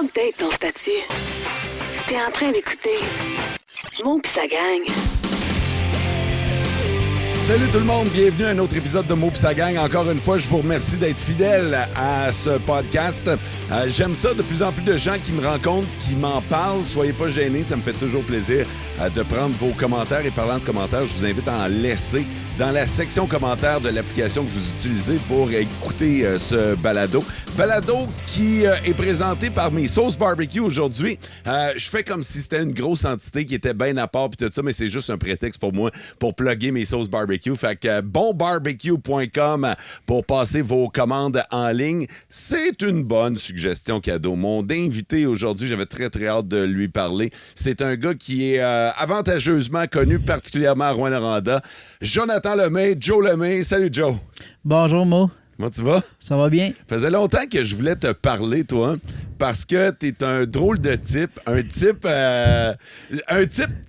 update ton statut. T'es en train d'écouter Mo pis sa gang. Salut tout le monde, bienvenue à un autre épisode de Mo pis sa gang. Encore une fois, je vous remercie d'être fidèles à ce podcast. J'aime ça, de plus en plus de gens qui me rencontrent, qui m'en parlent. Soyez pas gênés, ça me fait toujours plaisir de prendre vos commentaires. Et parlant de commentaires, je vous invite à en laisser dans la section commentaires de l'application que vous utilisez pour écouter ce balado. Balado qui est présenté par mes sauces barbecue aujourd'hui. Je fais comme si c'était une grosse entité qui était bien à part puis tout ça, mais c'est juste un prétexte pour moi pour plugger mes sauces barbecue. Fait que bonbarbecue.com pour passer vos commandes en ligne. C'est une bonne suggestion cadeau. Mon invité aujourd'hui, j'avais très très hâte de lui parler. C'est un gars qui est avantageusement connu, particulièrement à Rouyn-Noranda. Jonathan Lemay, Joe Lemay. Salut Joe. Bonjour Mo. Comment tu vas? Ça va bien? Faisait longtemps que je voulais te parler, toi, parce que t'es un drôle de type. Un type, tu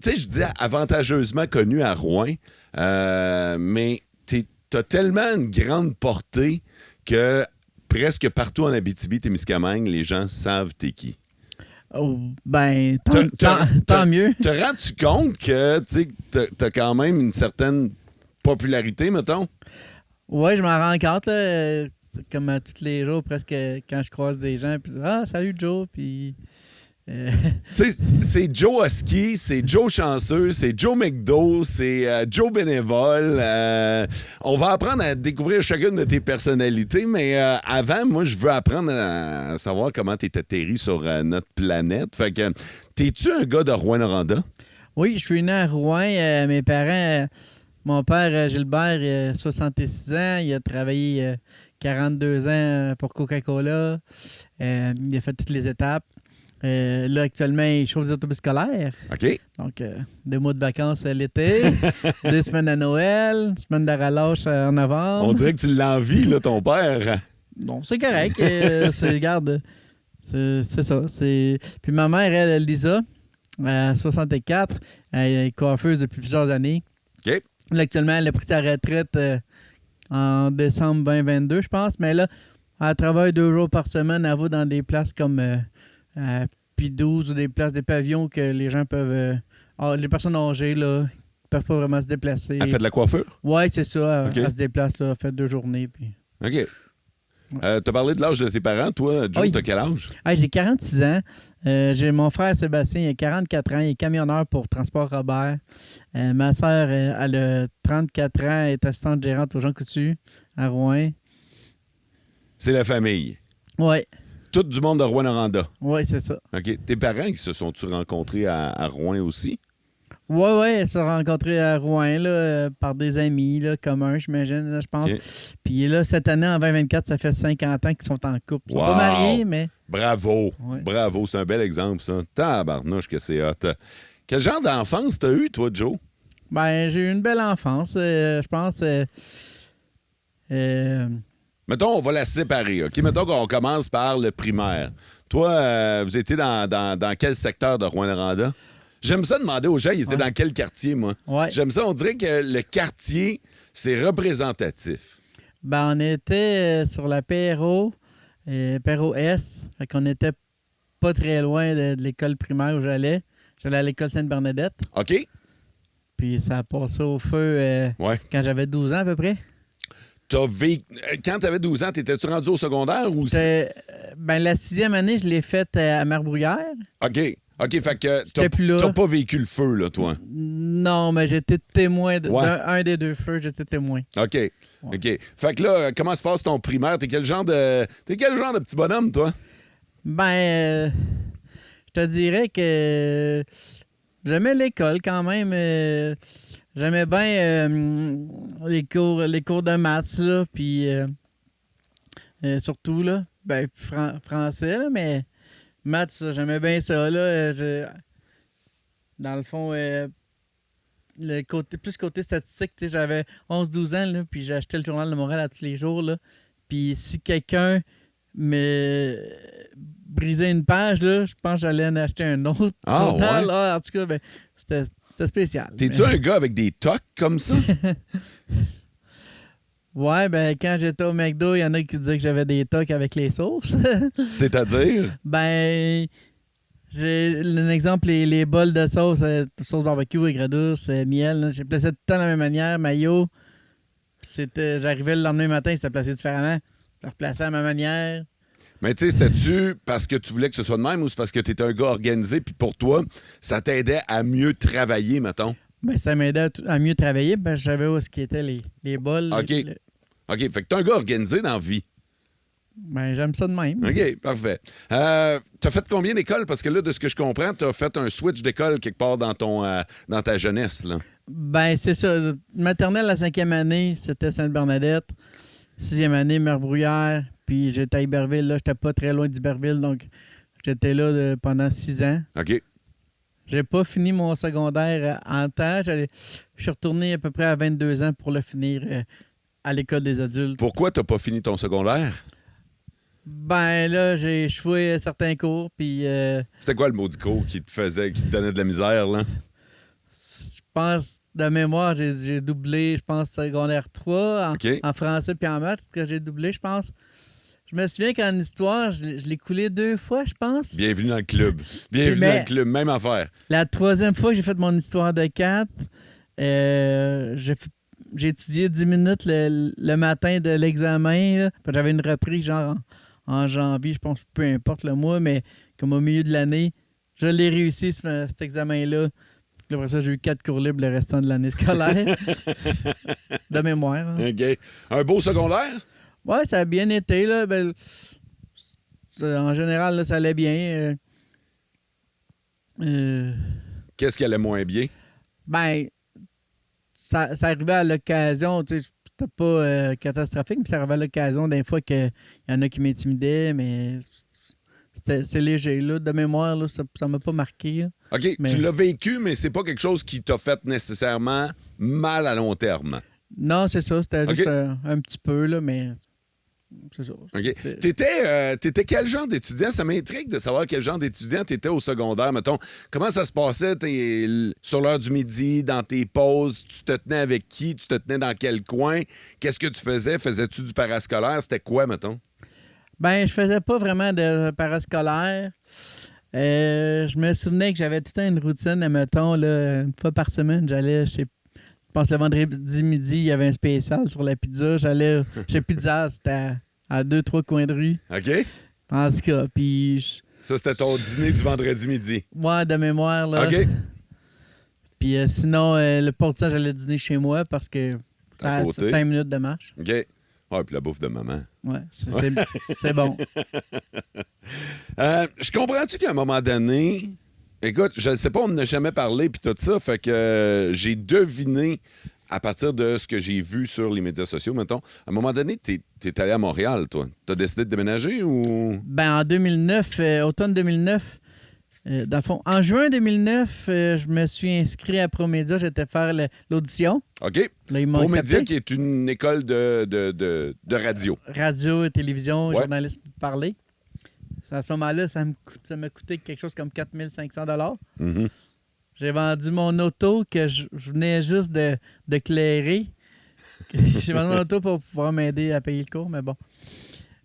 sais, je dis avantageusement connu à Rouyn, mais t'as tellement une grande portée que presque partout en Abitibi-Témiscamingue, les gens savent t'es qui. Oh, ben, tant mieux. Te rends-tu compte que t'as quand même une certaine popularité, mettons? Oui, je m'en rends compte, là, comme tous les jours, presque, quand je croise des gens, puis « Ah, salut Joe », puis... Tu sais, c'est Joe Husky, c'est Joe Chanceux, c'est Joe McDo, c'est Joe Bénévole. On va apprendre à découvrir chacune de tes personnalités, mais avant, moi, je veux apprendre à savoir comment t'es atterri sur notre planète. Fait que, t'es-tu un gars de Rouyn-Noranda? Oui, je suis né à Rouyn. Mes parents... Mon père, Gilbert, il a 66 ans. Il a travaillé 42 ans pour Coca-Cola. Il a fait toutes les étapes. Là, actuellement, il chauffe des autobus scolaires. OK. Donc, 2 mois de vacances l'été, 2 semaines à Noël, 1 semaine de relâche en novembre. On dirait que tu l'envies, là, ton père. Non, c'est correct. Regarde, c'est ça. Puis ma mère, elle, Lisa, à 64, elle est coiffeuse depuis plusieurs années. OK. Là, actuellement, elle a pris sa retraite en décembre 2022, je pense. Mais là, elle travaille 2 jours par semaine. Elle va dans des places comme P12 ou des places, des pavillons que les gens peuvent... les personnes âgées, là, peuvent pas vraiment se déplacer. Elle fait de la coiffure? Oui, c'est ça. Okay. Elle se déplace, là, elle fait 2 journées. Puis... OK. T'as parlé de l'âge de tes parents. Toi, Joe, t'as quel âge? J'ai 46 ans. J'ai mon frère Sébastien, il a 44 ans. Il est camionneur pour Transport Robert. Ma sœur, elle a 34 ans. Elle est assistante gérante au Jean Coutu à Rouyn. C'est la famille? Oui. Tout du monde de Rouyn-Noranda? Oui, c'est ça. OK. Tes parents, ils se sont-tu rencontrés à Rouyn aussi? Oui, ils se sont rencontrés à Rouyn là, par des amis là, communs, j'imagine, là, je pense. Okay. Puis là, cette année, en 2024, ça fait 50 ans qu'ils sont en couple. Ils sont pas mariés, mais... Bravo! Ouais. Bravo, c'est un bel exemple, ça. Tabarnouche que c'est hot. Quel genre d'enfance t'as eu, toi, Joe? Ben, j'ai eu une belle enfance, je pense. Mettons, on va la séparer, OK? Mettons qu'on commence par le primaire. Toi, vous étiez dans quel secteur de Rouyn-Noranda? J'aime ça demander aux gens, ils étaient dans quel quartier, moi? Ouais. J'aime ça, on dirait que le quartier, c'est représentatif. Ben, on était sur la PRO, PRO S. Fait qu'on était pas très loin de l'école primaire où j'allais. J'allais à l'école Sainte-Bernadette. OK? Puis ça a passé au feu quand j'avais 12 ans à peu près. Quand tu avais 12 ans, t'étais-tu rendu au secondaire ou... Ben, la 6e année, je l'ai faite à Marbrouillère. OK. OK, fait que t'as pas vécu le feu, là, toi? Non, mais j'étais témoin d'un des 2 feux, j'étais témoin. OK. Ouais. OK. Fait que là, comment se passe ton primaire? T'es quel genre de petit bonhomme, toi? Ben, je te dirais que j'aimais l'école quand même. J'aimais bien les cours de maths, là, puis surtout, là, ben, français, là, mais maths, ça, j'aimais bien ça, là. Dans le fond, plus côté statistique, tu sais, j'avais 11-12 ans, là, puis j'achetais le Journal de Montréal à tous les jours, là. Puis si quelqu'un me brisait une page, là, je pense que j'allais en acheter un autre journal. Ouais? Là, en tout cas, ben, c'était spécial. T'es-tu un gars avec des tocs comme ça? Ouais, ben quand j'étais au McDo, il y en a qui disaient que j'avais des tocs avec les sauces. C'est-à-dire? Ben, j'ai un exemple, les bols de sauce, sauce barbecue, aigre douce, miel, là, j'ai placé tout le temps de la même manière, maillot. J'arrivais le lendemain matin, c'était placé différemment. Je le replaçais à ma manière. Mais tu sais, c'était-tu parce que tu voulais que ce soit de même ou c'est parce que tu étais un gars organisé puis pour toi, ça t'aidait à mieux travailler, mettons? Ben, ça m'aidait à mieux travailler, ben, je savais où étaient les bols. OK. OK, fait que t'es un gars organisé dans la vie. Ben, j'aime ça de même. OK, parfait. T'as fait combien d'écoles? Parce que là, de ce que je comprends, t'as fait un switch d'école quelque part dans ta jeunesse, là. Ben, c'est ça. Maternelle, la 5e année, c'était Sainte-Bernadette. 6e année, Mère-Bruyère. Puis j'étais à Iberville. Là, j'étais pas très loin d'Iberville, donc j'étais là pendant 6 ans. OK. J'ai pas fini mon secondaire en temps. Je suis retourné à peu près à 22 ans pour le finir à l'école des adultes. Pourquoi t'as pas fini ton secondaire? Ben là, j'ai échoué certains cours, puis C'était quoi le maudit cours qui te donnait de la misère, là? je pense, de mémoire, j'ai doublé, je pense, secondaire 3 OK. en français puis en maths, que j'ai doublé, je pense. Je me souviens qu'en histoire, je l'ai coulé 2 fois, je pense. Bienvenue dans le club. Bienvenue Mais- dans le club, même affaire. La 3e fois que j'ai fait mon histoire de 4, j'ai étudié 10 minutes le matin de l'examen. Là. J'avais une reprise genre en janvier, je pense, peu importe le mois, mais comme au milieu de l'année, je l'ai réussi cet examen-là. Puis après ça, j'ai eu 4 cours libres le restant de l'année scolaire. De mémoire. Hein. OK. Un beau secondaire? Ouais, ça a bien été. Là. Ben, en général, là, ça allait bien. Qu'est-ce qui allait moins bien? Ben, ça arrivait à l'occasion, tu sais, c'était pas catastrophique, mais ça arrivait à l'occasion des fois qu'il y en a qui m'intimidaient, mais c'est léger. Là. De mémoire, là, ça m'a pas marqué. Là. OK, Mais- tu l'as vécu, mais c'est pas quelque chose qui t'a fait nécessairement mal à long terme. Non, c'est ça, c'était OK. juste un petit peu, là, mais c'est ça. OK. C'est- T'étais quel genre d'étudiant? Ça m'intrigue de savoir quel genre d'étudiant t'étais au secondaire, mettons. Comment ça se passait sur l'heure du midi, dans tes pauses? Tu te tenais avec qui? Tu te tenais dans quel coin? Qu'est-ce que tu faisais? Faisais-tu du parascolaire? C'était quoi, mettons? Ben, je faisais pas vraiment de parascolaire. Je me souvenais que j'avais tout le temps une routine, mettons, là, une fois par semaine, j'allais chez. Je pense le vendredi midi, il y avait un spécial sur la pizza. J'allais chez Pizza, c'était à 2-3 coins de rue. OK? En tout cas, puis Ça, c'était ton dîner du vendredi midi. moi, de mémoire, là. OK? Puis sinon, le pourtant, j'allais dîner chez moi parce que À à côté. 5 minutes de marche. OK. Ah, puis la bouffe de maman. Ouais, c'est bon. Je comprends-tu qu'à un moment donné, écoute, je ne sais pas, on n'a jamais parlé puis tout ça, fait que j'ai deviné à partir de ce que j'ai vu sur les médias sociaux, mettons. À un moment donné, t'es allé à Montréal, toi. T'as décidé de déménager ou... Ben, en 2009, automne 2009, dans le fond, en juin 2009, je me suis inscrit à Promédia. J'étais faire l'audition. OK. Là, ils m'ont Promédia, accepté. qui est une école de radio. Radio, télévision, Ouais. journalisme parlé. À ce moment-là, ça m'a coûté quelque chose comme 4 500 $. Mhm. J'ai vendu mon auto que je venais juste de clairer. J'ai vendu mon auto pour pouvoir m'aider à payer le cours, mais bon.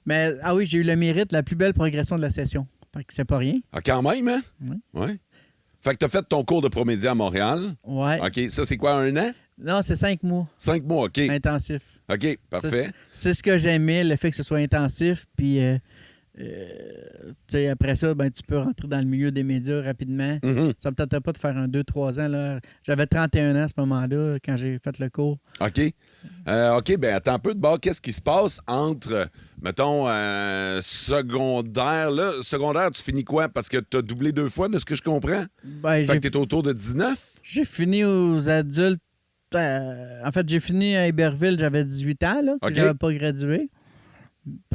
Mais, ah oui, j'ai eu le mérite, la plus belle progression de la session. Fait que c'est pas rien. Ah, quand même, hein? Oui. Ouais. Fait que t'as fait ton cours de Promédia à Montréal. Ouais. OK. Ça, c'est quoi, 1 an? Non, c'est 5 mois 5 mois, OK. intensif. OK, parfait. Ça, c'est ce que j'aimais, le fait que ce soit intensif. Puis, tu sais, après ça, ben, tu peux rentrer dans le milieu des médias rapidement. Mhm. Ça me tentait pas de faire un 2-3 ans. Là. J'avais 31 ans à ce moment-là, quand j'ai fait le cours. OK. OK, ben attends un peu de bord. Qu'est-ce qui se passe entre, mettons, secondaire? Là, secondaire, tu finis quoi? Parce que tu as doublé 2 fois, de ce que je comprends. Ben, Fait que t'es autour de 19? j'ai fini aux adultes. En fait, j'ai fini à Iberville, j'avais 18 ans, là, puis OK. j'avais pas gradué.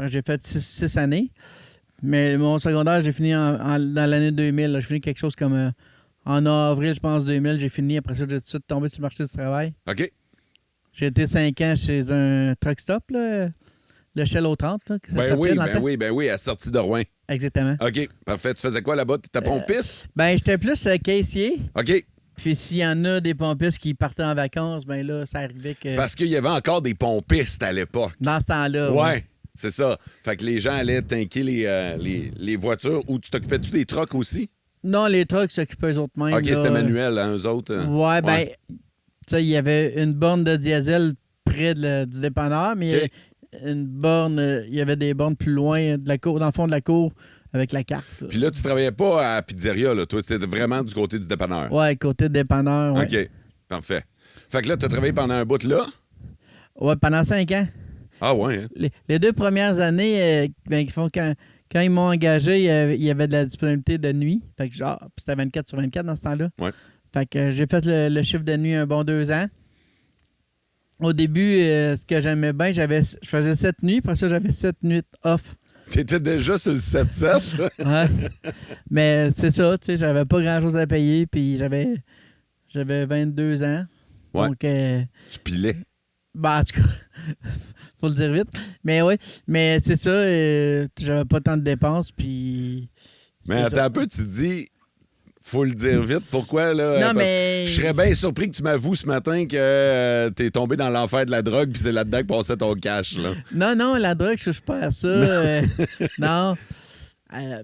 J'ai fait 6 années. Mais mon secondaire, j'ai fini dans l'année 2000. là. J'ai fini quelque chose comme en avril, je pense, 2000. J'ai fini. Après ça, j'ai tout de suite tombé sur le marché du travail. OK. J'ai été 5 ans chez un truck stop, là, le Shell au 30. Là, que ça Ben s'appelait oui, dans le temps. ben oui, à la sortie de Rouen. Exactement. OK, parfait. Tu faisais quoi là-bas? T'étais pompiste? Ben, j'étais plus caissier. OK. Puis s'il y en a des pompistes qui partaient en vacances, ben là, ça arrivait que... Parce qu'il y avait encore des pompistes à l'époque. Dans ce temps-là. Ouais. C'est ça. Fait que les gens allaient tanker les voitures. Ou tu t'occupais-tu des trucks aussi? Non, les trucks s'occupaient eux autres mêmes. OK, là. c'était manuel, hein, eux autres. Ouais, ben, tu sais, il y avait une borne de diesel près du dépanneur, mais il y avait une borne, il y avait des bornes plus loin de la cour, dans le fond de la cour, avec la carte. Là. Puis là, tu travaillais pas à pizzeria, là. Toi, c'était vraiment du côté du dépanneur. Ouais, côté dépanneur, ouais. OK, parfait. Fait que là, tu as travaillé pendant un bout là? Ouais, pendant 5 ans. Ah ouais, hein? Les 2 premières années, ben, quand ils m'ont engagé, il y avait de la disponibilité de nuit. Fait que genre, c'était 24 sur 24 dans ce temps-là. Ouais. Fait que j'ai fait le chiffre de nuit un bon 2 ans. Au début, ce que j'aimais bien, je faisais 7 nuits, après ça, j'avais 7 nuits off. T'étais déjà sur le 7-7? Ouais. Mais c'est ça, tu sais, j'avais pas grand-chose à payer, puis j'avais 22 ans. Ouais. Donc, Tu pilais. ben, en tout cas, faut le dire vite. Mais oui, mais c'est ça, j'avais pas tant de dépenses, puis... Mais c'est attends ça. un peu, tu te dis, faut le dire vite. Pourquoi, là? Non, Parce mais- que je serais bien surpris que tu m'avoues ce matin que t'es tombé dans l'enfer de la drogue puis c'est là-dedans que passait ton cash, là. Non, la drogue, je suis pas à ça. Non.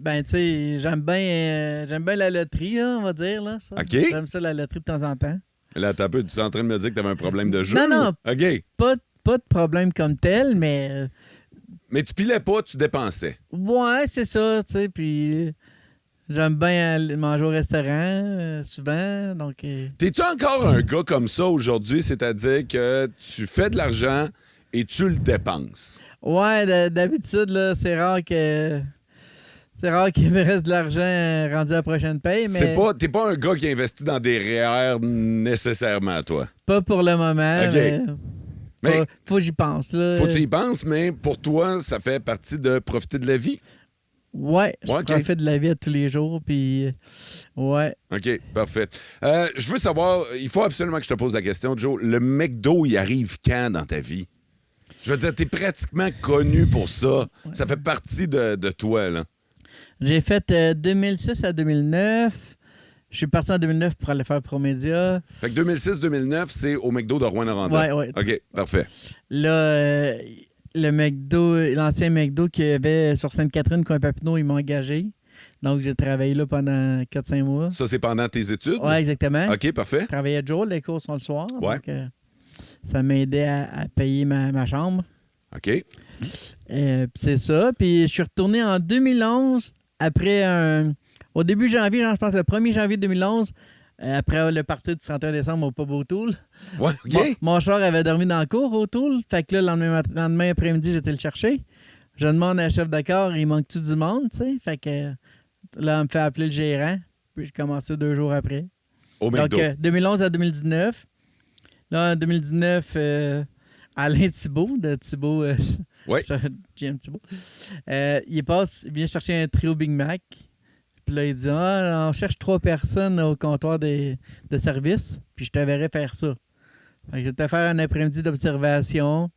Ben, tu sais, j'aime bien la loterie, là, on va dire, là, ça. OK. J'aime ça, la loterie, de temps en temps. Là, attends un peu, tu es en train de me dire que t'avais un problème de jeu? Non. OK. Pas de problème comme tel, mais... Mais tu pilais pas, tu dépensais. ouais, c'est ça, tu sais, puis... J'aime bien aller manger au restaurant, souvent, donc... T'es-tu encore un gars comme ça aujourd'hui, c'est-à-dire que tu fais de l'argent et tu le dépenses? Ouais, d'habitude, là, c'est rare qu'il me reste de l'argent rendu à la prochaine paye, mais T'es pas un gars qui investit dans des REER nécessairement, toi. pas pour le moment. OK. Mais Mais- faut que j'y pense. Là. Faut que tu y penses, mais pour toi, ça fait partie de profiter de la vie. Ouais, je Ouais, OK. profite de la vie à tous les jours, puis ouais. OK, parfait. Je veux savoir, il faut absolument que je te pose la question, Joe. Le McDo, il arrive quand dans ta vie? Je veux dire, t'es pratiquement connu pour ça. Ça fait partie de toi, là. J'ai fait 2006 à 2009. Je suis parti en 2009 pour aller faire Promédia. Fait que 2006-2009, c'est au McDo de Rouen-Noranda. Ouais. OK, parfait. Là, le McDo, l'ancien McDo qu'il y avait sur Sainte-Catherine, coin Papineau, ils m'ont engagé. Donc, j'ai travaillé là pendant 4-5 mois. Ça, c'est pendant tes études? Ouais, exactement. OK, parfait. Je travaillais de jour, les cours sont le soir. Ouais. Donc, ça m'aidait à payer ma chambre. OK. Puis c'est ça. Puis je suis retourné en 2011, après au début janvier, genre, je pense le 1er janvier 2011, après le party du 31 décembre au Pub O'Toole. Ouais, OK. Mon char avait dormi dans le cours au O'Toole. Fait que là, le lendemain après-midi, j'étais le chercher. Je demande à la chef d'accord, il manque-tu du monde, tu sais? Fait que là, on me fait appeler le gérant. Puis j'ai commencé 2 jours après. Au McDo. Donc, 2011 à 2019. Là, en 2019, Alain Thibault, de Thibault, Ouais. GM Thibault, il vient chercher un trio Big Mac. Puis là, il dit, on cherche 3 personnes au comptoir de service, puis je te verrai faire ça. Fait que je vais te faire un après-midi d'observation.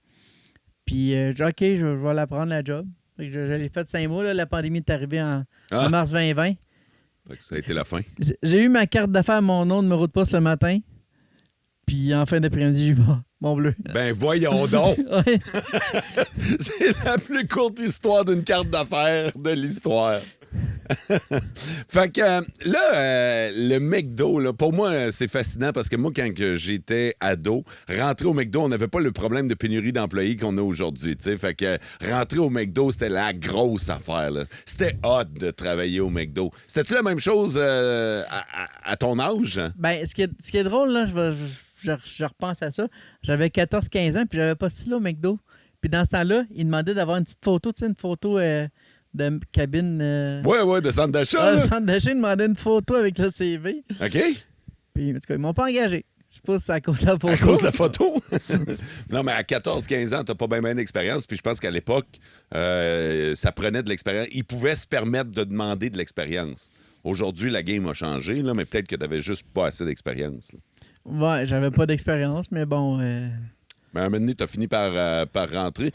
Puis j'ai dit, OK, je vais la prendre, la job. Fait que je l'ai fait 5 mois. Là, la pandémie est arrivée en mars 2020. Fait que ça a été la fin. J'ai eu ma carte d'affaires, mon nom, numéro de poste le matin. Puis en fin d'après-midi, j'ai eu mon bleu. Ben voyons donc! Ouais. C'est la plus courte histoire d'une carte d'affaires de l'histoire. Fait que là, le McDo, là, pour moi, c'est fascinant parce que moi, quand que j'étais ado, rentrer au McDo, on n'avait pas le problème de pénurie d'employés qu'on a aujourd'hui. T'sais. Fait que rentrer au McDo, c'était la grosse affaire. Là. C'était hot de travailler au McDo. C'était-tu la même chose à ton âge? Ben, ce qui est drôle, là, je repense à ça. J'avais 14-15 ans, puis j'avais postulé au McDo. Puis dans ce temps-là, il demandait d'avoir une petite photo, tu sais, une photo de cabine. Ouais, de centre d'achat. Le là. centre d'achat, il demandait une photo avec le CV. OK? Puis, en tout cas, ils m'ont pas engagé. Je sais pas si c'est à cause de la photo. À cause de la photo? Non, mais à 14-15 ans, t'as pas bien d'expérience. Puis je pense qu'à l'époque, ça prenait de l'expérience. Ils pouvaient se permettre de demander de l'expérience. Aujourd'hui, la game a changé, là, mais peut-être que t'avais juste pas assez d'expérience. Là. Ouais, j'avais pas d'expérience, mais bon. Mais à un moment donné, t'as fini par rentrer.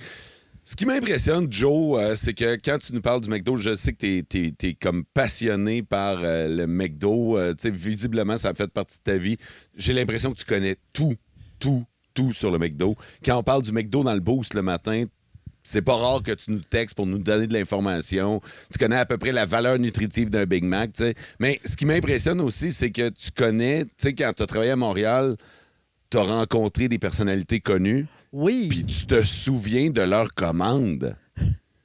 Ce qui m'impressionne, Joe, c'est que quand tu nous parles du McDo, je sais que t'es comme passionné par le McDo. Tu sais, visiblement, ça a fait partie de ta vie. J'ai l'impression que tu connais tout sur le McDo. Quand on parle du McDo dans le boost le matin, c'est pas rare que tu nous textes pour nous donner de l'information. Tu connais à peu près la valeur nutritive d'un Big Mac, tu sais. Mais ce qui m'impressionne aussi, c'est que tu connais, tu sais, quand tu as travaillé à Montréal, tu as rencontré des personnalités connues. Oui. Puis tu te souviens de leurs commandes.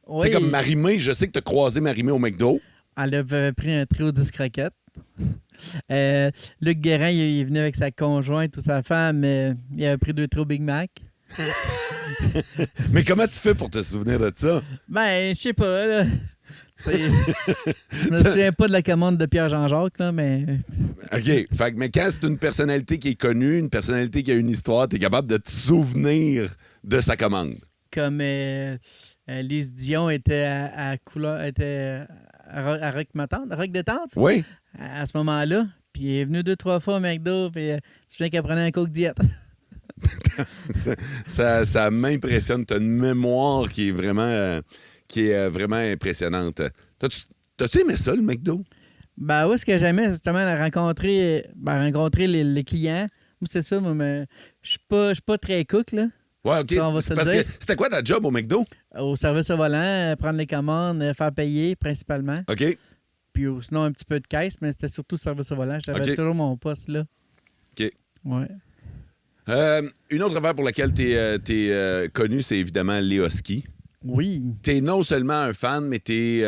Oui. Tu sais, comme Marie-Mé, je sais que tu as croisé Marie-Mé au McDo. Elle avait pris un trio 10 croquettes. Luc Guérin, il est venu avec sa conjointe ou sa femme. Il avait pris 2 trios Big Mac. Mais comment tu fais pour te souvenir de ça? Ben, je sais pas, là. Je me souviens pas de la commande de Pierre-Jean-Jacques, là, mais... OK. Mais quand c'est une personnalité qui est connue, une personnalité qui a une histoire, tu es capable de te souvenir de sa commande. Comme Lise Dion était à couleur... était à Rock Matante, à Rock Détente. Oui. À ce moment-là. Puis elle est venue 2-3 fois au McDo, puis je me souviens qu'elle prenait un Coke diète. ça m'impressionne. Tu as une mémoire qui est vraiment impressionnante. T'as-tu aimé ça, le McDo? Ben oui, ce que j'aimais, c'est justement rencontrer les clients. Moi, c'est ça, mais je suis pas très cook, là. Ouais, OK. Ça, on va se le Parce dire. que c'était quoi ta job au McDo? Au service au volant, prendre les commandes, faire payer, principalement. OK. Puis sinon, un petit peu de caisse, mais c'était surtout service au volant. J'avais toujours mon poste, là. OK. Ouais. Une autre affaire pour laquelle tu es connu, c'est évidemment Léoski. Oui. Tu es non seulement un fan, mais tu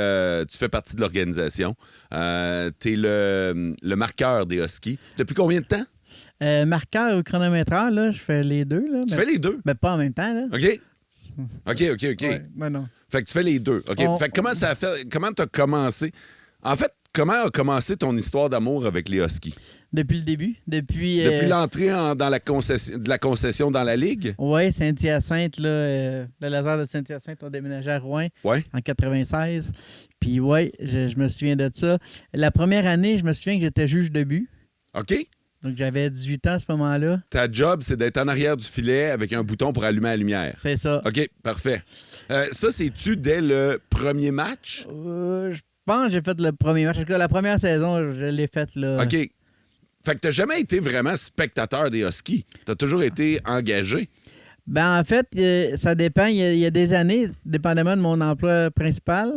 fais partie de l'organisation. Tu es le marqueur des Huskies. Depuis combien de temps? Marqueur ou chronométreur, là, je fais les deux. Là, Tu fais les deux? Mais pas en même temps, là. OK. OK. Ouais, ben non. Fait que tu fais les deux. OK. Fait que comment tu as commencé? En fait, comment a commencé ton histoire d'amour avec les Huskies? Depuis le début. Depuis l'entrée dans de la concession dans la Ligue? Oui, Saint-Hyacinthe, là, le laser de Saint-Hyacinthe ont déménagé à Rouen en 96. Puis oui, je me souviens de ça. La première année, je me souviens que j'étais juge de but. OK. Donc j'avais 18 ans à ce moment-là. Ta job, c'est d'être en arrière du filet avec un bouton pour allumer la lumière. C'est ça. OK, parfait. Ça, c'est-tu dès le premier match? Je pense que j'ai fait le premier match. En tout cas, la première saison, je l'ai faite là. OK. Fait que t'as jamais été vraiment spectateur des Huskies. T'as toujours été engagé. Ben en fait, ça dépend. Il y a des années, dépendamment de mon emploi principal,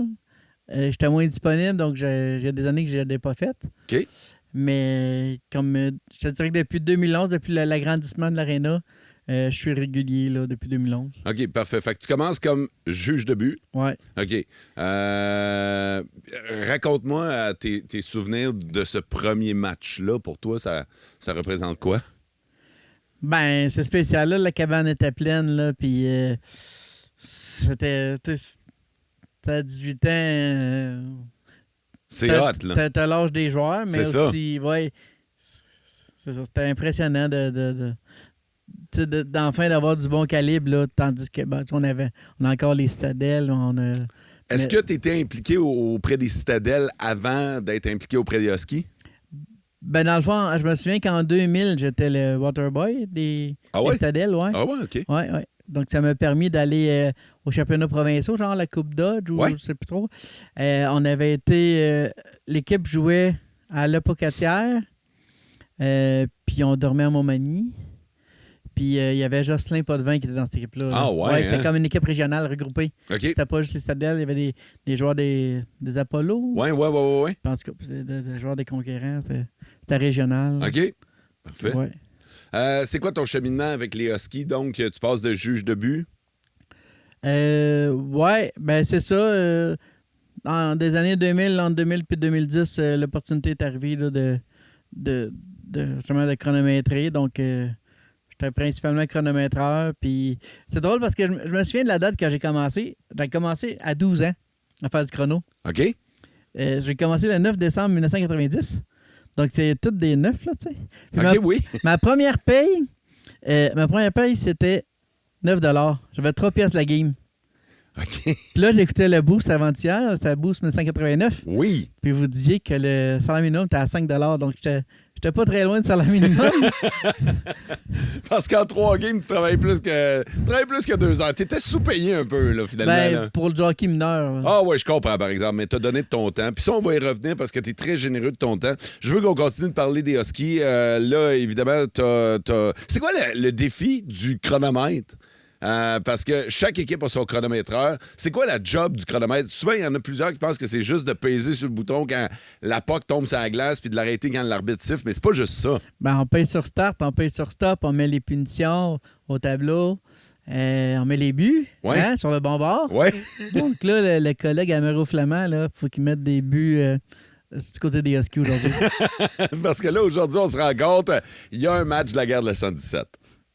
j'étais moins disponible, donc il y a des années que je ne l'ai pas fait. OK. Mais comme je te dirais que depuis 2011, depuis l'agrandissement de l'aréna, je suis régulier là, depuis 2011. OK, parfait. Fait que tu commences comme juge de but. Oui. OK. Raconte-moi tes souvenirs de ce premier match-là. Pour toi, ça représente quoi? Ben, c'est spécial. Là, la cabane était pleine, là, puis c'était... T'as 18 ans... c'est hot, là. T'as l'âge des joueurs, mais c'est aussi... Ouais, c'est ça. C'était impressionnant d'enfin d'avoir du bon calibre, là, tandis que on a encore les citadelles. Est-ce que tu étais impliqué auprès des citadelles avant d'être impliqué auprès des Huskies? Ben, dans le fond, je me souviens qu'en 2000, j'étais le waterboy des citadelles. Ouais. Ah ouais, OK. Ouais. Donc, ça m'a permis d'aller aux championnats provinciaux, genre la Coupe Dodge ou je sais plus trop. On avait été... l'équipe jouait à La Pocatière, puis on dormait à Montmagny. Puis il y avait Jocelyn Potvin qui était dans cette équipe-là. Ah ouais? C'était comme une équipe régionale regroupée. OK. C'était pas juste les Citadelles, il y avait des joueurs des Apollo. Ouais. En tout cas, des joueurs des conquérants. C'était régional. OK. Parfait. Ouais. C'est quoi ton cheminement avec les Huskies? Donc, tu passes de juge de but? Ouais, ben c'est ça. En des années 2000, entre 2000 et 2010, l'opportunité est arrivée là, de chronométrer. Donc, j'étais principalement chronométreur. Puis c'est drôle parce que je me souviens de la date quand j'ai commencé. J'ai commencé à 12 ans à faire du chrono. OK. J'ai commencé le 9 décembre 1990. Donc, c'est toutes des 9, là, tu sais. OK, oui. Ma première paye, c'était 9 $. J'avais 3 pièces la game. OK. Puis là, j'écoutais le Boost avant-hier, c'était Boost 1989. Oui. Puis vous disiez que le salaire minimum était à 5 $. Donc, j'étais j'étais pas très loin de salaire minimum. Parce qu'en 3 games, tu travailles plus que 2 heures. T'étais sous-payé un peu, là, finalement. Là. Pour le hockey mineur. Là. Ah ouais, je comprends, par exemple, mais t'as donné de ton temps. Puis ça, on va y revenir parce que t'es très généreux de ton temps. Je veux qu'on continue de parler des Huskies. Là, évidemment, C'est quoi le défi du chronomètre? Parce que chaque équipe a son chronométreur. C'est quoi la job du chronomètre? Souvent, il y en a plusieurs qui pensent que c'est juste de peser sur le bouton quand la puck tombe sur la glace puis de l'arrêter quand l'arbitre siffle, mais c'est pas juste ça. On paye sur start, on paye sur stop, on met les punitions au tableau, on met les buts sur le bon bord. Ouais. Donc là, le collègue Amero Flamand, il faut qu'il mette des buts du côté des Huskies aujourd'hui. Parce que là, aujourd'hui, on se rend compte, il y a un match de la guerre de la 117.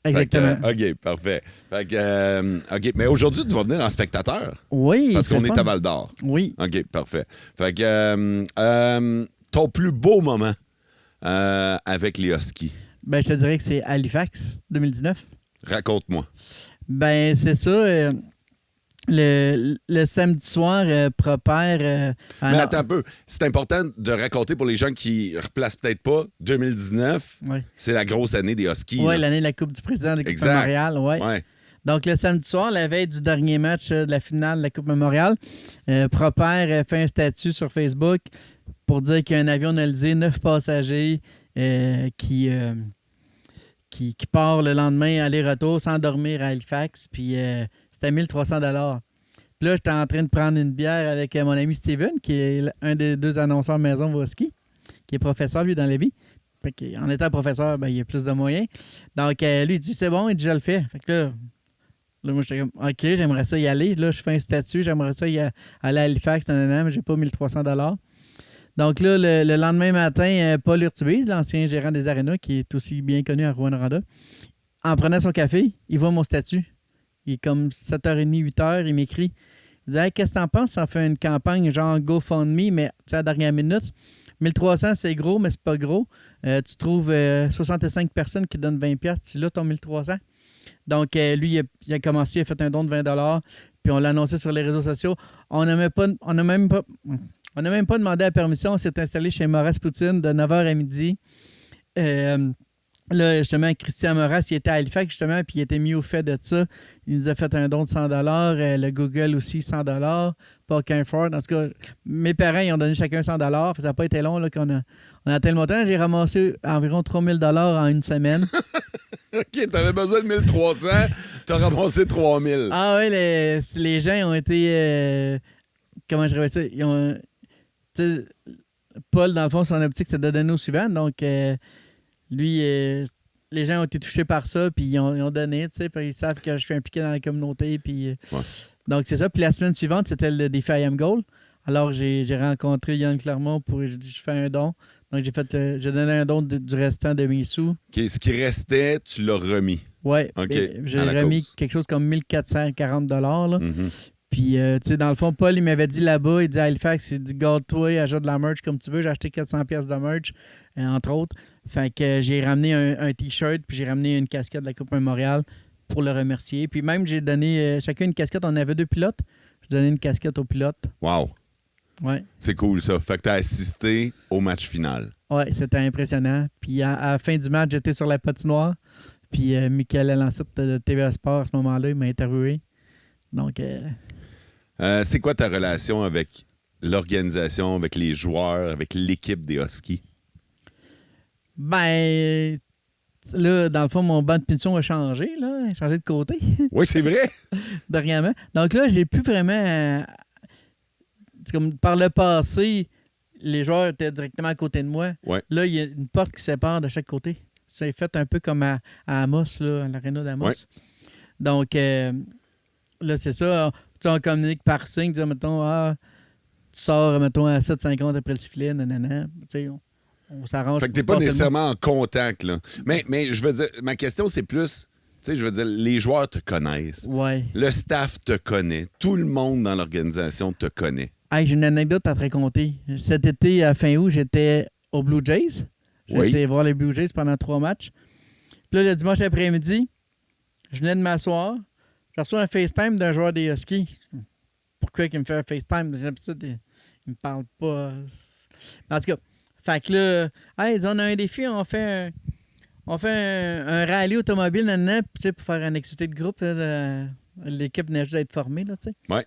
Exactement. OK, parfait. OK, mais aujourd'hui, tu vas venir en spectateur. Oui. Parce qu'on est à Val-d'Or. Oui. OK, parfait. Fait que ton plus beau moment avec les Huskies. Je te dirais que c'est Halifax 2019. Raconte-moi. C'est ça. Le samedi soir, Propère... Mais attends un peu. C'est important de raconter pour les gens qui ne replacent peut-être pas. 2019, c'est la grosse année des Huskies. Oui, l'année de la Coupe du Président de la Coupe Mémorial. Ouais. Donc, le samedi soir, la veille du dernier match de la finale de la Coupe Mémorial, Propère fait un statut sur Facebook pour dire qu'il y a un avion analysé, 9 passagers qui part le lendemain aller-retour sans dormir à Halifax. Puis... c'était 1300 $. Puis là, j'étais en train de prendre une bière avec mon ami Steven, qui est un des 2 annonceurs maison Voski, qui est professeur, lui, dans la vie. Fait qu'en étant professeur, il y a plus de moyens. Donc, lui, il dit, c'est bon, il dit, je le fais. Fait que là, moi, j'étais comme, OK, j'aimerais ça y aller. Là, je fais un statut, j'aimerais ça aller à Halifax, mais j'ai pas 1300 $. Donc là, le lendemain matin, Paul Urtubise, l'ancien gérant des Arénas, qui est aussi bien connu à Rouyn-Noranda, en prenant son café, il voit mon statut. Il est comme 7h30, 8h, il m'écrit. Il dit hey, qu'est-ce que t'en penses? Ça fait une campagne genre GoFundMe, mais à la dernière minute. 1300, c'est gros, mais c'est pas gros. Tu trouves 65 personnes qui donnent 20$, tu l'as ton 1300. Donc, lui, il a commencé, il a fait un don de 20$, puis on l'a annoncé sur les réseaux sociaux. On n'a même pas demandé la permission. On s'est installé chez Maurice Poutine de 9h à midi. Là, justement, Christian Moras, il était à Halifax, justement, puis il était mis au fait de ça. Il nous a fait un don de 100 $, le Google aussi, 100 $, Paul Canford. En tout cas, mes parents, ils ont donné chacun 100 $. Ça n'a pas été long là, qu'on a atteint le montant. J'ai ramassé environ 3000 $ en une semaine. OK, t'avais besoin de 1300, t'as ramassé 3000. Ah oui, les gens ont été... comment je dirais ça? Ils ont... Paul, dans le fond, son optique, c'est de donner au suivant, donc... Lui, les gens ont été touchés par ça, puis ils ont donné, tu sais, puis ils savent que je suis impliqué dans la communauté. Puis, donc, c'est ça. Puis la semaine suivante, c'était le défi I Am Goal. Alors, j'ai rencontré Yann Clermont j'ai dit, je fais un don. Donc, j'ai donné un don du restant de mes sous. Okay, ce qui restait, tu l'as remis. Oui. Okay, j'ai remis quelque chose comme 1440 $. Là. Puis, tu sais, dans le fond, Paul, il m'avait dit là-bas, il dit à Halifax, il dit, garde-toi, ajoute de la merch comme tu veux. J'ai acheté 400$ de merch, entre autres. Fait que j'ai ramené un T-shirt, puis j'ai ramené une casquette de la Coupe Mémorial pour le remercier. Puis même, j'ai donné chacun une casquette. On avait 2 pilotes. J'ai donné une casquette au pilote. Wow! Ouais. C'est cool, ça. Fait que t'as assisté au match final. Oui, c'était impressionnant. Puis à la fin du match, j'étais sur la patinoire. Puis Michael Alancette de TVA Sport, à ce moment-là, il m'a interviewé. Donc... c'est quoi ta relation avec l'organisation, avec les joueurs, avec l'équipe des Huskies? Ben, là, dans le fond, mon banc de punition a changé, là. Il a changé de côté. Oui, c'est vrai. Dernièrement. Donc là, j'ai plus vraiment... comme par le passé, les joueurs étaient directement à côté de moi. Ouais. Là, il y a une porte qui sépare de chaque côté. C'est fait un peu comme à Amos, là, à l'aréna d'Amos. Ouais. Donc, là, c'est ça. On communique par signe, disons, mettons, tu sors, mettons, à 7h50 après le sifflet, nanana. Tu sais, on s'arrange. Fait que t'es pas nécessairement en contact, là. Mais je veux dire, ma question, c'est plus, tu sais, je veux dire, les joueurs te connaissent. Ouais. Le staff te connaît. Tout le monde dans l'organisation te connaît. Hey, j'ai une anecdote à te raconter. Cet été, à fin août, j'étais aux Blue Jays. J'étais voir les Blue Jays pendant 3 matchs. Puis là, le dimanche après-midi, je venais de m'asseoir. Je reçois un FaceTime d'un joueur des Huskies. Pourquoi il me fait un FaceTime? D'habitude, il me parle pas. En tout cas, Fait que là, hey, on a un défi, on fait un rallye automobile maintenant, pour faire une activité de groupe. Là, l'équipe venait juste d'être formée, là, tu sais. Ouais.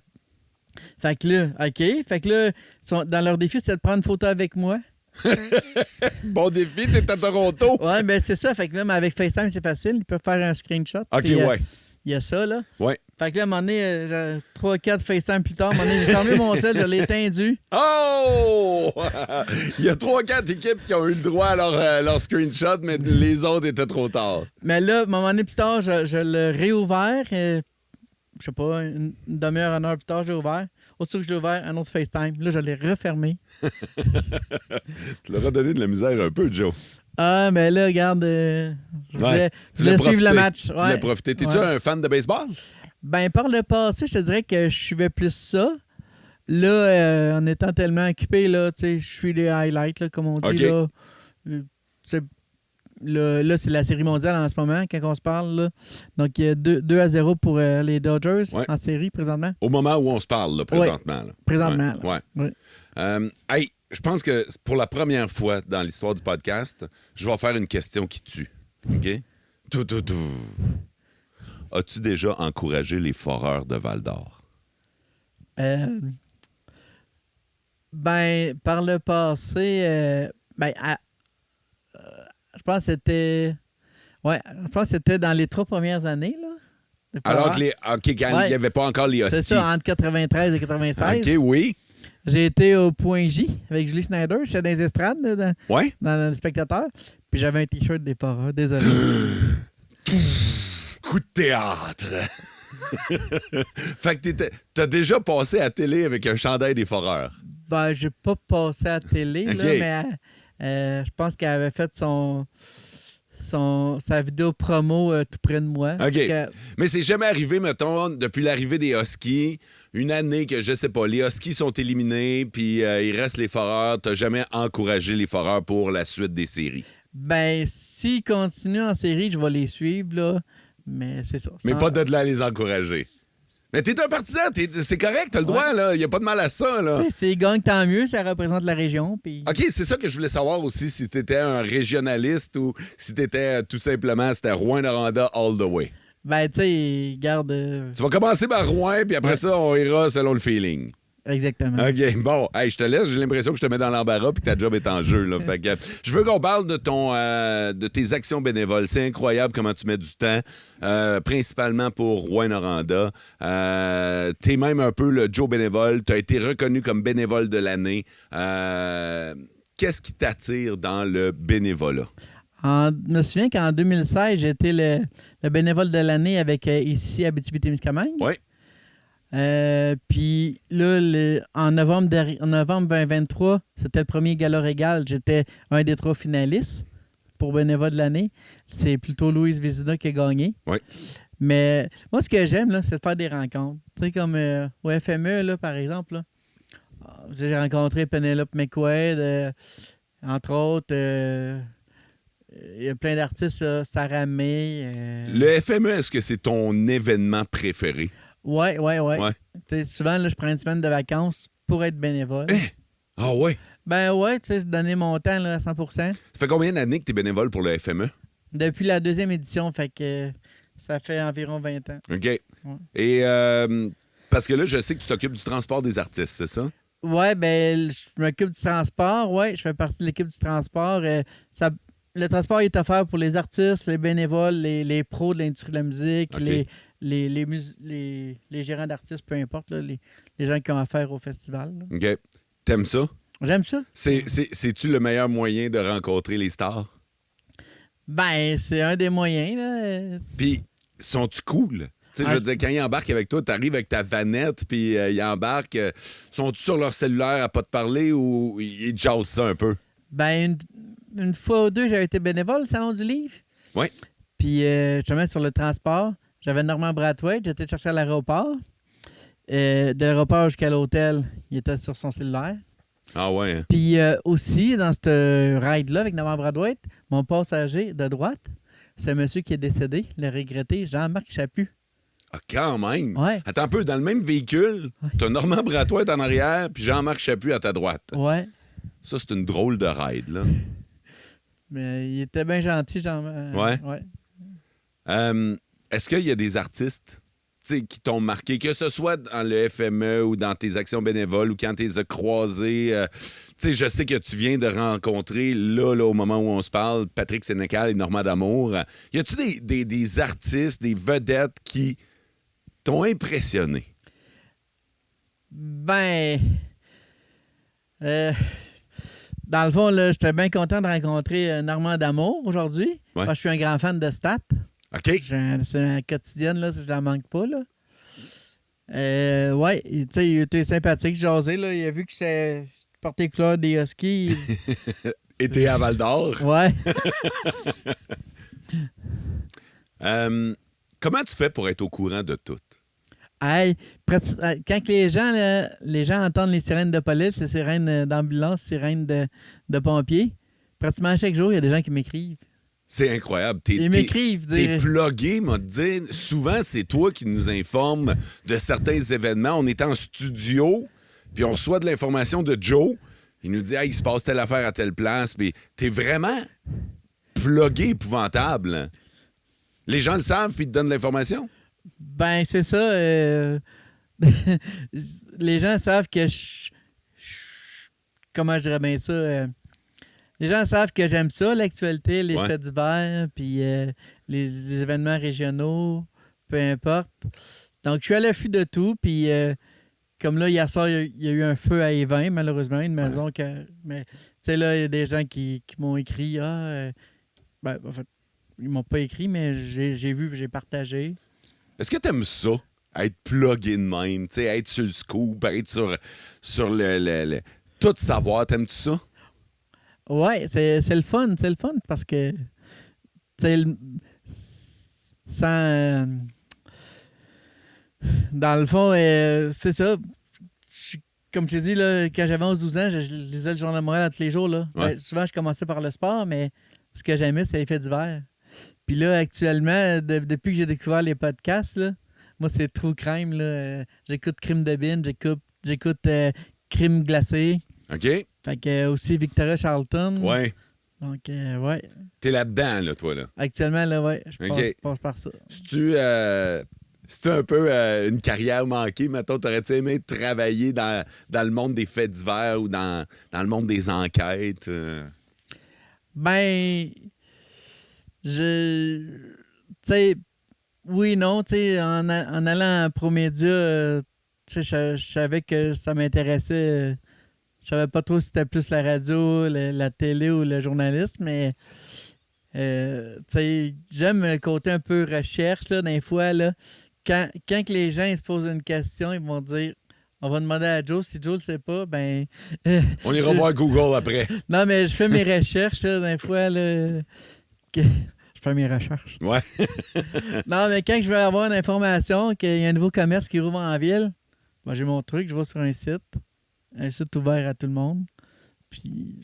Fait que là, OK. Fait que là, dans leur défi, c'est de prendre une photo avec moi. Bon défi, t'es à Toronto. Ouais, ben c'est ça. Fait que là, mais avec FaceTime, c'est facile. Ils peuvent faire un screenshot. OK, puis, ouais. Il y a ça, là. Ouais. Fait que là, à un moment donné, 3-4 FaceTime plus tard, à un moment donné, j'ai fermé mon sel, je l'ai étendu. Oh! Il y a 3-4 équipes qui ont eu le droit à leur screenshot, mais les autres étaient trop tard. Mais là, à un moment donné plus tard, je l'ai réouvert. Je sais pas, une demi-heure, une heure plus tard, j'ai ouvert. Aussitôt que je l'ai ouvert, un autre FaceTime. Là, je l'ai refermé. Tu leur as donné de la misère un peu, Joe. Ah, mais là, regarde, je voulais suivre profité. le match. Tu l'as profité. T'es-tu un fan de baseball? Ben, par le passé, je te dirais que je suivais plus ça. Là, en étant tellement occupé, là, tu sais, je suis des highlights, là, comme on dit. OK. Là, c'est la série mondiale en ce moment, quand on se parle. Là. Donc, il y a 2-0 pour les Dodgers en série présentement. Au moment où on se parle, là, présentement. Oui, là. présentement. Ouais. Ouais. Hey, je pense que pour la première fois dans l'histoire du podcast, je vais faire une question qui tue. OK? Tout. As-tu déjà encouragé les foreurs de Val-d'Or? Ben, par le passé, je pense que c'était... Ouais, je pense que c'était dans les 3 premières années, là. Alors que quand il n'y avait pas encore les Huskies. C'est ça, entre 93 et 96. OK, oui. J'ai été au Point J avec Julie Snyder. J'étais dans les estrades, dans les spectateurs. Puis j'avais un T-shirt des Foreurs. Désolé. Coup de théâtre. Fait que t'as déjà passé à la télé avec un chandail des Foreurs. Ben, j'ai pas passé à la télé, Okay. là, mais je pense qu'elle avait fait sa vidéo promo tout près de moi. OK. Mais c'est jamais arrivé, mettons, depuis l'arrivée des Huskies, une année que, je sais pas, les Huskies sont éliminés, puis il reste les Foreurs. T'as jamais encouragé les Foreurs pour la suite des séries? Ben, s'ils continuent en série, je vais les suivre, là. Mais c'est ça. Mais pas de là les encourager. Mais t'es un partisan, c'est correct, t'as le droit, là. Il n'y a pas de mal à ça, là. Tu sais, s'ils gagnent, tant mieux, ça représente la région. Puis... OK, c'est ça que je voulais savoir aussi, si t'étais un régionaliste ou si t'étais tout simplement, c'était Rouyn-Noranda all the way. Ben, tu sais, garde... Tu vas commencer par Rouen, puis après ça, on ira selon le feeling. Exactement. OK, bon. Hey, je te laisse. J'ai l'impression que je te mets dans l'embarras puis que ta job est en jeu. Là. Fait que, je veux qu'on parle de tes actions bénévoles. C'est incroyable comment tu mets du temps, principalement pour Rouyn-Noranda. T'es même un peu le Joe bénévole. Tu as été reconnu comme bénévole de l'année. Qu'est-ce qui t'attire dans le bénévolat? Je me souviens qu'en 2016, j'ai été le bénévole de l'année avec ici Abitibi-Témiscamingue. Oui. Puis là, en novembre 2023, c'était le premier gala régal. J'étais un des 3 finalistes pour bénévole de l'année. C'est plutôt Louise Vézina qui a gagné. Oui. Mais moi, ce que j'aime, là, c'est de faire des rencontres. Tu sais, comme au FME, là, par exemple, là, j'ai rencontré Penelope McQuaid, entre autres. Il y a plein d'artistes, là, Sarah May. Le FME, est-ce que c'est ton événement préféré? Oui. Souvent, là, je prends une semaine de vacances pour être bénévole. Ah ouais? Ben ouais, tu sais, je donnais mon temps là, à 100%. Ça fait combien d'années que tu es bénévole pour le FME? Depuis la 2e édition, fait que ça fait environ 20 ans. OK. Ouais. Et parce que là, je sais que tu t'occupes du transport des artistes, c'est ça? Oui, ben je m'occupe du transport, je fais partie de l'équipe du transport. Le transport est offert pour les artistes, les bénévoles, les pros de l'industrie de la musique, OK. les gérants d'artistes, peu importe, là, les gens qui ont affaire au festival. Là. OK. T'aimes ça? J'aime ça. C'est-tu le meilleur moyen de rencontrer les stars? Ben, c'est un des moyens. Là. Puis, sont-tu cool? Tu sais, je veux dire, quand ils embarquent avec toi, t'arrives avec ta vanette, puis ils embarquent. Sont-tu sur leur cellulaire à pas te parler ou ils te jasent ça un peu? Ben, une fois ou deux, j'avais été bénévole au Salon du Livre. Oui. Puis, justement, sur le transport, j'avais Normand Brathwaite, j'étais chercher à l'aéroport. De l'aéroport jusqu'à l'hôtel, il était sur son cellulaire. Ah ouais. Hein? Puis aussi, dans ce ride-là avec Normand Brathwaite, mon passager de droite, c'est un monsieur qui est décédé, le regretté, Jean-Marc Chaput. Ah, quand même. Ouais. Attends un peu, dans le même véhicule, t'as Normand Brathwaite en arrière, puis Jean-Marc Chaput à ta droite. Ouais. Ça, c'est une drôle de ride, là. Mais il était bien gentil, genre. Ouais. Ouais. Est-ce qu'il y a des artistes qui t'ont marqué, que ce soit dans le FME ou dans tes actions bénévoles ou quand tu les as croisés? Je sais que tu viens de rencontrer, là, au moment où on se parle, Patrick Sénécal et Normand D'Amour. Y a-tu des artistes, des vedettes qui t'ont impressionné? Ben. Dans le fond, là, j'étais bien content de rencontrer Normand D'Amour aujourd'hui. Ouais. Parce que je suis un grand fan de stats. OK. C'est ma quotidienne, là, si je la manque pas, là. Ouais, tu sais, il était sympathique, jasé, là. Il a vu que je portais les couleurs des Huskies. Et t'es à Val-d'Or. Ouais. Comment tu fais pour être au courant de tout? Hey, quand les gens entendent les sirènes de police, les sirènes d'ambulance, les sirènes de pompiers, pratiquement chaque jour, il y a des gens qui m'écrivent. C'est incroyable. Ils m'écrivent. T'es plugué, m'a dit. Souvent, c'est toi qui nous informes de certains événements. On est en studio, puis on reçoit de l'information de Joe. Il nous dit, il se passe telle affaire à telle place. Puis t'es vraiment plugué épouvantable. Les gens le savent, puis ils te donnent l'information? Ben, c'est ça. Les gens savent que comment je dirais bien ça? Les gens savent que j'aime ça, l'actualité, les faits divers, puis les événements régionaux, peu importe. Donc, je suis à l'affût de tout, puis comme là, hier soir, il y a eu un feu à Évin, malheureusement, une maison mais, tu sais, là, il y a des gens qui m'ont écrit, en fait, ils m'ont pas écrit, mais j'ai vu, j'ai partagé. Est-ce que t'aimes ça, être plugué de même, être sur le scoop, être sur le tout savoir, t'aimes-tu ça? Ouais, c'est le fun parce que sans dans le fond, c'est ça. Comme je t'ai dit, là, quand j'avais 11-12 ans, je lisais le Journal de Montréal tous les jours. Là. Ouais. Ben, souvent, je commençais par le sport, mais ce que j'aimais, c'était les faits divers. Puis là, actuellement, depuis que j'ai découvert les podcasts, là, moi, c'est True Crime. Là, j'écoute Crime de Bin, j'écoute Crime glacé. OK. Fait que aussi Victoria Charlton. Ouais. Donc, ouais. T'es là-dedans, là, toi, là. Actuellement, là, ouais, je passe par ça. C'est-tu un peu une carrière manquée? Mettons, t'aurais-tu aimé travailler dans le monde des faits divers ou dans le monde des enquêtes? Ben, tu sais, oui, non, tu sais, en allant à Promédia, tu sais, je savais que ça m'intéressait. Je savais pas trop si c'était plus la radio, la télé ou le journalisme, mais tu sais, j'aime le côté un peu recherche, là, des fois, là. Quand que les gens ils se posent une question, ils vont dire, on va demander à Joe. Si Joe le sait pas, ben... On ira voir Google après. Non, mais je fais mes recherches, là, des fois, là... Je fais mes recherches. Ouais. Non, mais quand je veux avoir une information qu'il y a un nouveau commerce qui rouvre en ville, ben, j'ai mon truc, je vais sur un site ouvert à tout le monde. Puis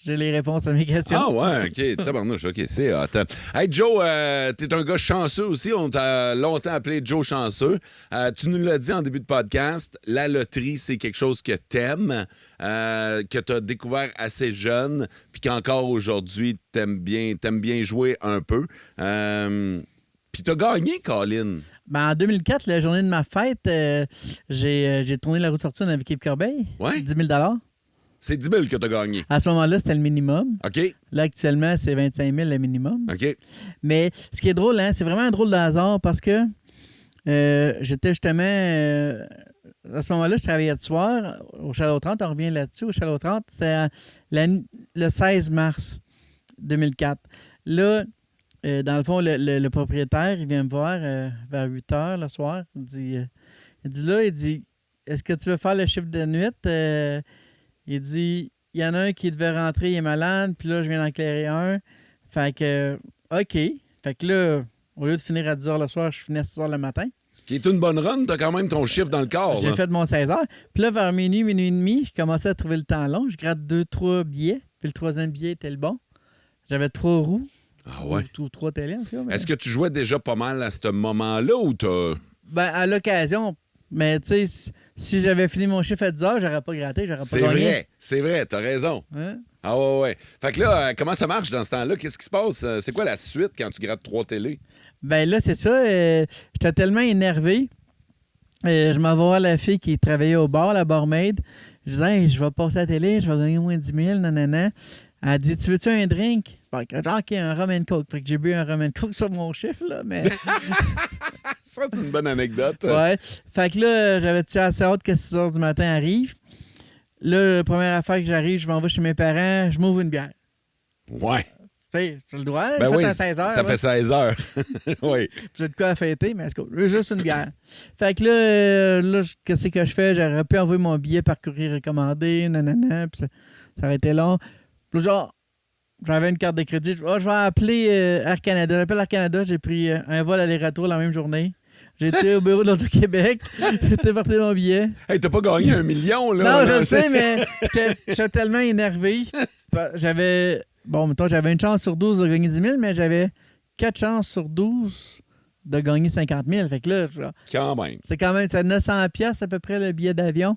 j'ai les réponses à mes questions. Ah ouais, OK. Tabarnouche, OK, c'est hot. Hey, Joe, t'es un gars chanceux aussi. On t'a longtemps appelé Joe Chanceux. Tu nous l'as dit en début de podcast, la loterie, c'est quelque chose que t'aimes, que t'as découvert assez jeune, puis qu'encore aujourd'hui, t'aimes bien jouer un peu. Puis t'as gagné, Colin. Ben, en 2004, la journée de ma fête, j'ai tourné la route fortune avec Yves Corbeil. Ouais. 10 000 C'est 10 000 que t'as gagné. À ce moment-là, c'était le minimum. OK. Là, actuellement, c'est 25 000 le minimum. OK. Mais ce qui est drôle, hein, c'est vraiment un drôle de hasard parce que j'étais justement... à ce moment-là, je travaillais de soir au Chalot 30. On revient là-dessus. Au Chalot 30, c'est le 16 mars 2004. Là, dans le fond, le propriétaire, il vient me voir vers 8 h le soir. Il dit, est-ce que tu veux faire le chiffre de nuit? Il dit, il y en a un qui devait rentrer, il est malade, puis là, je viens d'en éclairer un. Fait que, OK. Fait que là, au lieu de finir à 10 h le soir, je finis à 6 h le matin. Ce qui est une bonne run, t'as quand même ton chiffre dans le corps. J'ai là. fait mon 16 h. Puis là, vers minuit et demi, je commençais à trouver le temps long. Je gratte 2-3 billets, puis le troisième billet était le bon. J'avais 3 roues. Ah ouais? Ou 3 télés, en fait. Mais... Est-ce que tu jouais déjà pas mal à ce moment-là ou t'as... Ben, à l'occasion, Mais tu sais, si j'avais fini mon chiffre à 10 heures, j'aurais pas gratté, j'aurais pas gagné. C'est vrai, t'as raison. Hein? Ah ouais. Fait que là, comment ça marche dans ce temps-là? Qu'est-ce qui se passe? C'est quoi la suite quand tu grattes 3 télés? Ben là, c'est ça. J'étais tellement énervé. Je m'en vais voir la fille qui travaillait au bar, la barmaid. Je disais, hey, je vais passer à la télé, je vais gagner moins 10 000, nanana. Elle dit, tu veux-tu un drink? Genre, OK, un rum and coke. Fait que j'ai bu un rum and coke sur mon chiffre, là, mais... Ça, c'est une bonne anecdote. Ouais. Fait que là, j'avais-tu assez hâte que 6 h du matin arrive. Là, la première affaire que j'arrive, je m'en vais chez mes parents, je m'ouvre une bière. Ouais. Tu sais, j'ai le droit, Ben j'ai oui, fait à 16 h. ça fait 16 heures. Oui. J'ai de quoi à fêter, mais c'est juste une bière. Fait que là, qu'est-ce que je fais? J'aurais pu envoyer mon billet par courrier recommandé, nanana, puis ça aurait été long. Puis là, genre, j'avais une carte de crédit. Je vais appeler Air Canada. J'appelle Air Canada, j'ai pris un vol aller-retour la même journée. J'étais au bureau de l'Auto-Québec. J'ai porté mon billet. Hey, t'as pas gagné 1 million, là? Non, je le sais, mais j'étais tellement énervé. J'avais une chance sur 12 de gagner 10 000, mais j'avais 4 chances sur 12 de gagner 50 000. Fait que là, quand même. C'est 900 pièces à peu près le billet d'avion.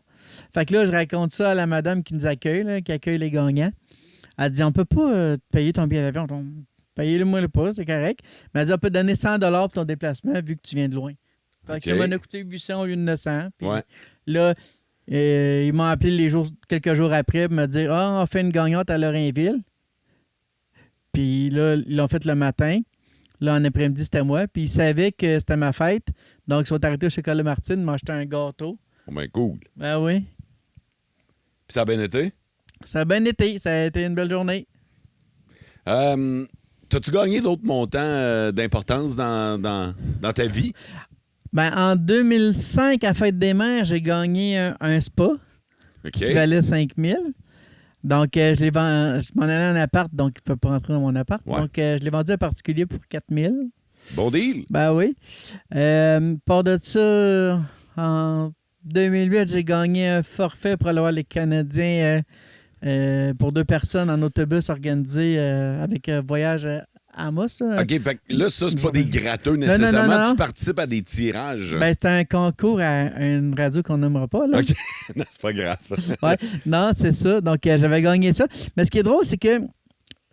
Fait que là, je raconte ça à la madame qui nous accueille, là, qui accueille les gagnants. Elle dit, on peut pas te payer ton billet d'avion. Payez-le-moi pas, c'est correct. Mais elle dit, on peut te donner 100 $ pour ton déplacement vu que tu viens de loin. Fait que ça m'en a coûté 800 au lieu de 900. Puis là, ils m'ont appelé quelques jours après pour me dire, on fait une gagnante à Lorrainville. Puis là, ils l'ont fait le matin. Là, en après-midi, c'était moi. Puis ils savaient que c'était ma fête. Donc, ils sont arrêtés au Chocolat Martine, m'ont acheté un gâteau. Oh, ben cool. Ben oui. Puis ça a bien été? Ça a bien été. Ça a été une belle journée. T'as-tu gagné d'autres montants d'importance dans ta vie? Ben, en 2005, à Fête des Mères, j'ai gagné un spa qui valait 5 000. Donc, je m'en allais en appart, donc il ne peut pas rentrer dans mon appart. Ouais. Donc, je l'ai vendu à un particulier pour 4 000. Bon deal. Ben oui. Part de ça, en 2008, j'ai gagné un forfait pour aller voir les Canadiens pour 2 personnes en autobus organisé avec voyage à Amos. OK, fait que là, ça, c'est pas des gratteux nécessairement. Non. Tu participes à des tirages. Ben, c'était un concours à une radio qu'on n'aimera pas, là. OK. Non, c'est pas grave. Ouais. Non, c'est ça. Donc, j'avais gagné ça. Mais ce qui est drôle, c'est que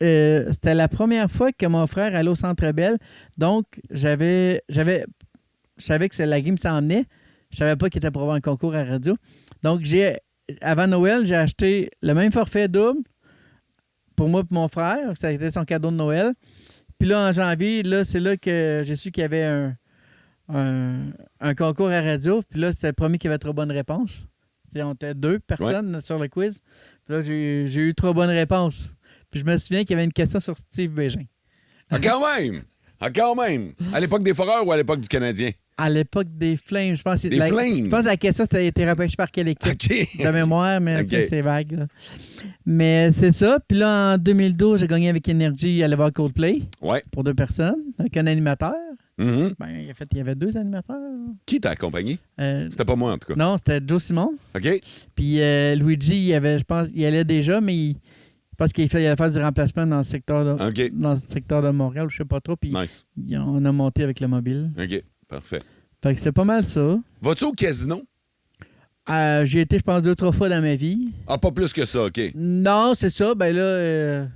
c'était la première fois que mon frère allait au Centre Bell. Donc, je savais que la game s'en emmenait. Je savais pas qu'il était pour avoir un concours à la radio. Donc, avant Noël, j'ai acheté le même forfait double pour moi et mon frère. Ça a été son cadeau de Noël. Puis là, en janvier, là, c'est là que j'ai su qu'il y avait un concours à radio. Puis là, c'était le premier qui avait 3 bonnes réponses. T'sais, on était 2 personnes sur le quiz. Puis là, j'ai eu 3 bonnes réponses. Puis je me souviens qu'il y avait une question sur Steve Bégin. Ah, quand même! Ah, quand même! À l'époque des Foreurs ou à l'époque du Canadien? À l'époque des Flames. Je pense Flames? Je pense que la question, c'était été repêché par quelle équipe de mémoire, mais c'est vague. Là. Mais c'est ça. Puis là, en 2012, j'ai gagné avec Énergie à aller voir Coldplay. Ouais. Pour 2 personnes, avec un animateur. Mm-hmm. Ben, il y avait 2 animateurs. Qui t'a accompagné? C'était pas moi, en tout cas. Non, c'était Joe Simon. OK. Puis Luigi, je pense, il allait déjà, mais parce qu'il allait faire du remplacement dans le secteur de Montréal, je sais pas trop. Puis on a monté avec le mobile. OK, parfait. Fait que c'est pas mal ça. Vas-tu au casino? J'ai été, je pense, 2-3 fois dans ma vie. Ah, pas plus que ça, OK. Non, c'est ça. Ben là,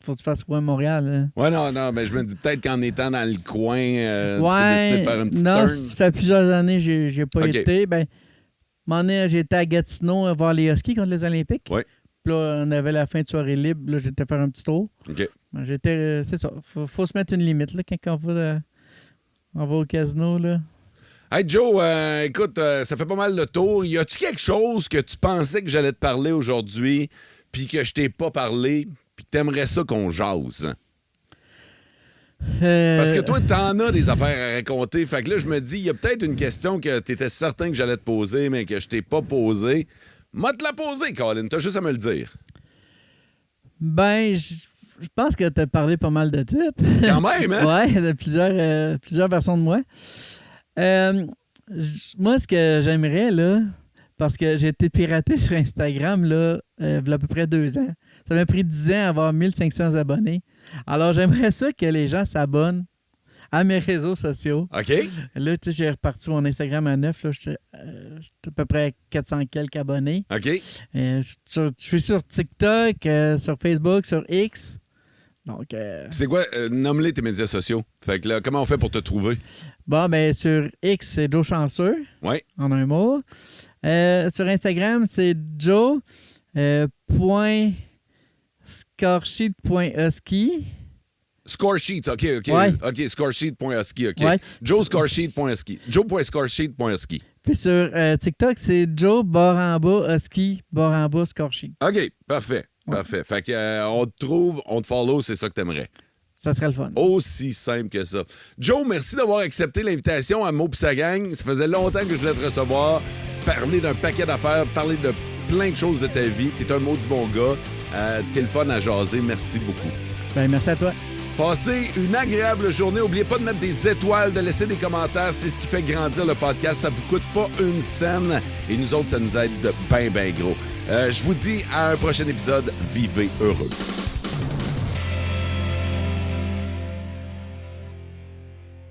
faut que tu fasses quoi à Montréal. Hein? Ouais, non, mais je me dis peut-être qu'en étant dans le coin, tu peux décider de faire une petite turn. Ça fait plusieurs années que j'ai pas été. Ben, j'ai été à Gatineau voir les Huskies contre les Olympiques. Oui. Puis là, on avait la fin de soirée libre. Là, j'étais faire un petit tour. OK. Ben, c'est ça. Faut se mettre une limite là, quand on va au casino, là. Hey Joe, écoute, ça fait pas mal le tour. Y a-tu quelque chose que tu pensais que j'allais te parler aujourd'hui, puis que je t'ai pas parlé, puis t'aimerais ça qu'on jase? Parce que toi, t'en as des affaires à raconter. Fait que là, je me dis, il y a peut-être une question que t'étais certain que j'allais te poser, mais que je t'ai pas posée. Moi, te la poser, Colin. T'as juste à me le dire. Ben, je pense que t'as parlé pas mal de tout. Quand même, hein? Ouais, de plusieurs versions de moi. Moi, ce que j'aimerais, là, parce que j'ai été piraté sur Instagram, là, il y a à peu près 2 ans. Ça m'a pris 10 ans à avoir 1500 abonnés. Alors, j'aimerais ça que les gens s'abonnent à mes réseaux sociaux. OK. Là, tu sais, j'ai reparti mon Instagram à 9. Là, j'étais à peu près à 400 quelques abonnés. OK. Je suis sur TikTok, sur Facebook, sur X. Donc, C'est quoi? Nomme-les tes médias sociaux. Fait que là, comment on fait pour te trouver? bon, ben sur X, c'est Joe Chanceux, Oui. en un mot. Sur Instagram, c'est Joe. .scoresheet.husky. Scoresheets, OK. Ouais. OK, scoresheet.husky, OK. Ouais. Joe.scoresheet.husky. Joe.scoresheet.husky. Puis sur TikTok, c'est Joe _husky _scoresheet. OK, parfait. Parfait. Fait que on te trouve, on te follow, c'est ça que t'aimerais. Ça serait le fun. Aussi simple que ça. Joe, merci d'avoir accepté l'invitation à Mo pis sa gang. Ça faisait longtemps que je voulais te recevoir, parler d'un paquet d'affaires, parler de plein de choses de ta vie. T'es un maudit bon gars. T'es le fun à jaser. Merci beaucoup. Ben, merci à toi. Passez une agréable journée. N'oubliez pas de mettre des étoiles, de laisser des commentaires. C'est ce qui fait grandir le podcast. Ça vous coûte pas une scène. Et nous autres, ça nous aide de ben gros. Je vous dis à un prochain épisode. Vivez heureux.